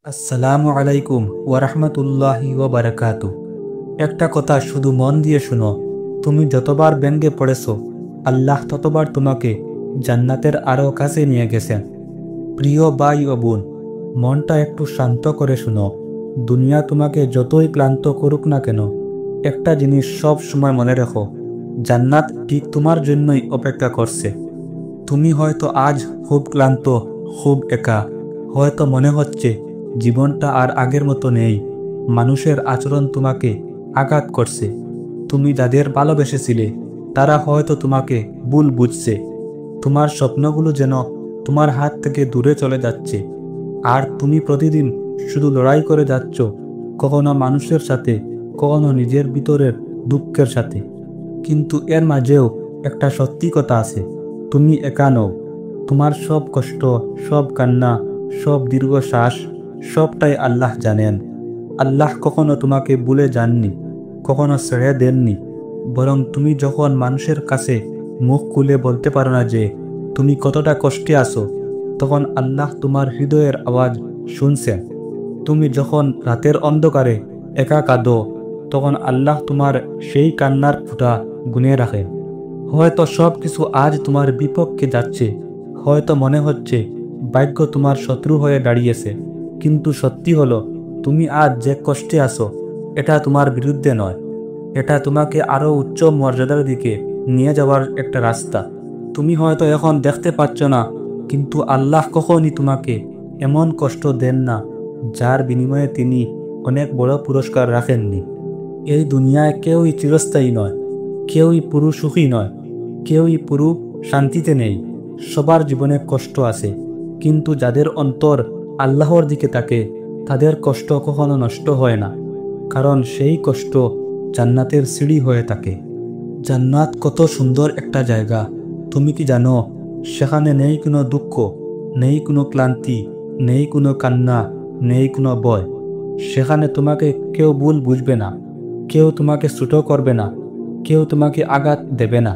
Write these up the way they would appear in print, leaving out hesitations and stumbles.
আসসালামু আলাইকুম ওয়ারাহমাতুল্লাহি ওয়াবারাকাতু। একটা কথা শুধু মন দিয়ে শুনো, তুমি যতবার ব্যঙ্গে পড়েছো, আল্লাহ ততবার তোমাকে জান্নাতের আরও কাছে নিয়ে গেছেন। প্রিয় ভাই ও বোন, মনটা একটু শান্ত করে শুনো। দুনিয়া তোমাকে যতই ক্লান্ত করুক না কেন, একটা জিনিস সব সময় মনে রেখো, জান্নাত ঠিক তোমার জন্যই অপেক্ষা করছে। তুমি হয়তো আজ খুব ক্লান্ত, খুব একা, হয়তো মনে হচ্ছে জীবনটা আর আগের মতো নেই। মানুষের আচরণ তোমাকে আঘাত করছে। তুমি যাদের ভালোবেসেছিলে তারা হয়তো তোমাকে ভুল বুঝছে। তোমার স্বপ্নগুলো যেন তোমার হাত থেকে দূরে চলে যাচ্ছে। আর তুমি প্রতিদিন শুধু লড়াই করে যাচ্ছ, কখনো মানুষের সাথে, কখনো নিজের ভিতরের দুঃখের সাথে। কিন্তু এর মাঝেও একটা সত্যি কথা আছে, তুমি একা নও। তোমার সব কষ্ট, সব কান্না, সব দীর্ঘশ্বাস, সবটাই আল্লাহ জানেন। আল্লাহ কখনো তোমাকে ভুলে যাননি, কখনো ছেড়ে দেননি। বরং তুমি যখন মানুষের কাছে মুখ খুলে বলতে পারো না যে তুমি কতটা কষ্টে আছো, তখন আল্লাহ তোমার হৃদয়ের আওয়াজ শুনছেন। তুমি যখন রাতের অন্ধকারে একা কাঁদো, তখন আল্লাহ তোমার সেই কান্নার ফুঁটা গুনে রাখেন। হয়তো সব কিছু আজ তোমার বিপক্ষে যাচ্ছে, হয়তো মনে হচ্ছে ভাগ্য তোমার শত্রু হয়ে দাঁড়িয়েছে, কিন্তু সত্যি হলো, তুমি আজ যে কষ্টে আছো এটা তোমার বিরুদ্ধে নয়, এটা তোমাকে আরো উচ্চ মর্যাদার দিকে নিয়ে যাওয়ার একটা রাস্তা। তুমি হয়তো এখন দেখতে পাচ্ছ না, কিন্তু আল্লাহ কখনই তোমাকে এমন কষ্ট দেন না যার বিনিময়ে তিনি অনেক বড় পুরস্কার রাখেননি। এই দুনিয়ায় কেউই চিরস্থায়ী নয়, কেউই পুরো সুখী নয়, কেউই পুরো শান্তিতে নেই। সবার জীবনে কষ্ট আছে, কিন্তু যাদের অন্তর আল্লাহর দিকে থাকে তাদের কষ্ট কখনো নষ্ট হয় না, কারণ সেই কষ্ট জান্নাতের সিঁড়ি হয়ে থাকে। জান্নাত কত সুন্দর একটা জায়গা, তুমি কি জানো? সেখানে নেই কোনো দুঃখ, নেই কোনো ক্লান্তি, নেই কোনো কান্না, নেই কোনো ভয়। সেখানে তোমাকে কেউ ভুল বুঝবে না, কেউ তোমাকে ছোট করবে না, কেউ তোমাকে আঘাত দেবে না।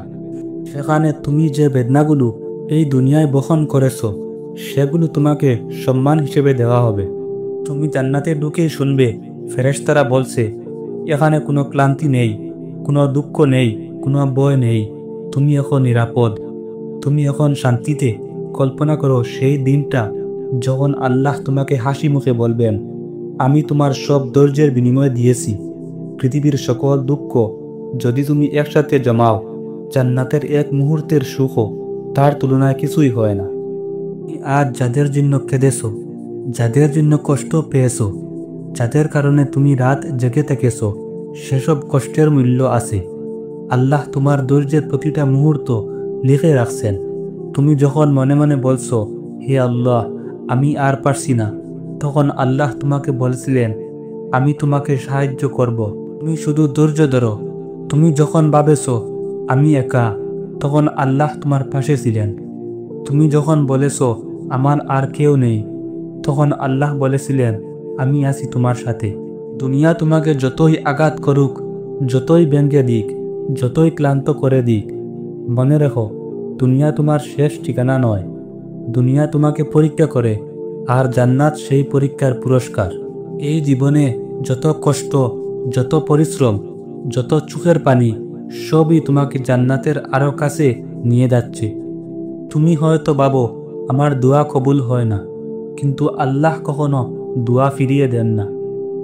সেখানে তুমি যে বেদনাগুলো এই দুনিয়ায় বহন করেছো, সেগুলো তোমাকে সম্মান হিসেবে দেওয়া হবে। তুমি জান্নাতে ঢুকেই শুনবে ফেরেশতারা বলছে, এখানে কোনো ক্লান্তি নেই, কোনো দুঃখ নেই, কোনো ভয় নেই, তুমি এখন নিরাপদ, তুমি এখন শান্তিতে। কল্পনা করো সেই দিনটা যখন আল্লাহ তোমাকে হাসি মুখে বলবেন, আমি তোমার সব ধৈর্যের বিনিময় দিয়েছি। পৃথিবীর সকল দুঃখ যদি তুমি একসাথে জমাও, জান্নাতের এক মুহূর্তের সুখও তার তুলনায় কিছুই হয় না। আজ যাদের জন্য কেঁদেছো, যাদের জন্য কষ্ট পেয়েছো, যাদের কারণে তুমি রাত জেগে থেকেছো, সেসব কষ্টের মূল্য আছে। আল্লাহ তোমার ধৈর্যের প্রতিটা মুহূর্ত লিখে রাখছেন। তুমি যখন মনে মনে বলছো, হে আল্লাহ, আমি আর পারছি না, তখন আল্লাহ তোমাকে বলছিলেন, আমি তোমাকে সাহায্য করব, তুমি শুধু ধৈর্য ধরো। তুমি যখন ভাবেছো আমি একা, তখন আল্লাহ তোমার পাশে ছিলেন। তুমি যখন বলেছো আমার আর কেউ নেই, তখন আল্লাহ বলেছিলেন, আমি আছি তোমার সাথে। দুনিয়া তোমাকে যতই আঘাত করুক, যতই ব্যঙ্গে দিক, যতই ক্লান্ত করে দিক, মনে রেখো, দুনিয়া তোমার শেষ ঠিকানা নয়। দুনিয়া তোমাকে পরীক্ষা করে, আর জান্নাত সেই পরীক্ষার পুরস্কার। এই জীবনে যত কষ্ট, যত পরিশ্রম, যত চোখের পানি, সবই তোমাকে জান্নাতের আরো কাছে নিয়ে যাচ্ছে। তুমি হয়তো ভাবো আমার দোয়া কবুল হয় না, কিন্তু আল্লাহ কখনো দোয়া ফিরিয়ে দেন না।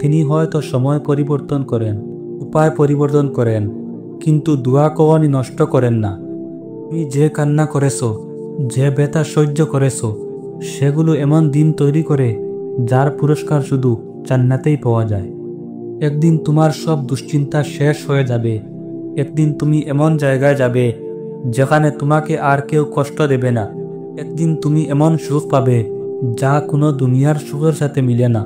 তিনি হয়তো সময় পরিবর্তন করেন, উপায় পরিবর্তন করেন, কিন্তু দোয়া কখনই নষ্ট করেন না। তুমি যে কান্না করেছো, যে ব্যথা সহ্য করেছো, সেগুলো এমন দিন তৈরি করে যার পুরস্কার শুধু জান্নাতেই পাওয়া যায়। একদিন তোমার সব দুশ্চিন্তা শেষ হয়ে যাবে। একদিন তুমি এমন জায়গায় যাবে যেখানে তোমাকে আর কেউ কষ্ট দেবে না। একদিন তুমি এমন সুখ পাবে যা কোনো দুনিয়ার সুখের সাথে মিলে না।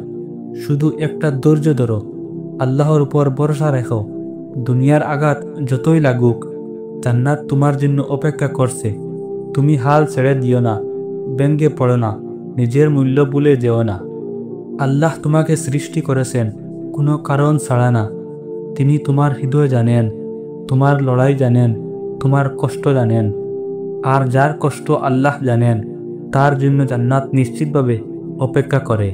শুধু একটা ধৈর্য ধরো, আল্লাহর উপর ভরসা রেখো। দুনিয়ার আঘাত যতই লাগুক, জান্নাত তোমার জন্য অপেক্ষা করছে। তুমি হাল ছেড়ে দিও না, ব্যঙ্গে পড়ো না, নিজের মূল্য ভুলে যেও না। আল্লাহ তোমাকে সৃষ্টি করেছেন কোনো কারণ ছাড়া না। তিনি তোমার হৃদয় জানেন, তোমার লড়াই জানেন, তোমার কষ্ট জানেন। আর যার কষ্ট আল্লাহ জানেন, তার জন্য জান্নাত নিশ্চিতভাবে অপেক্ষা করে।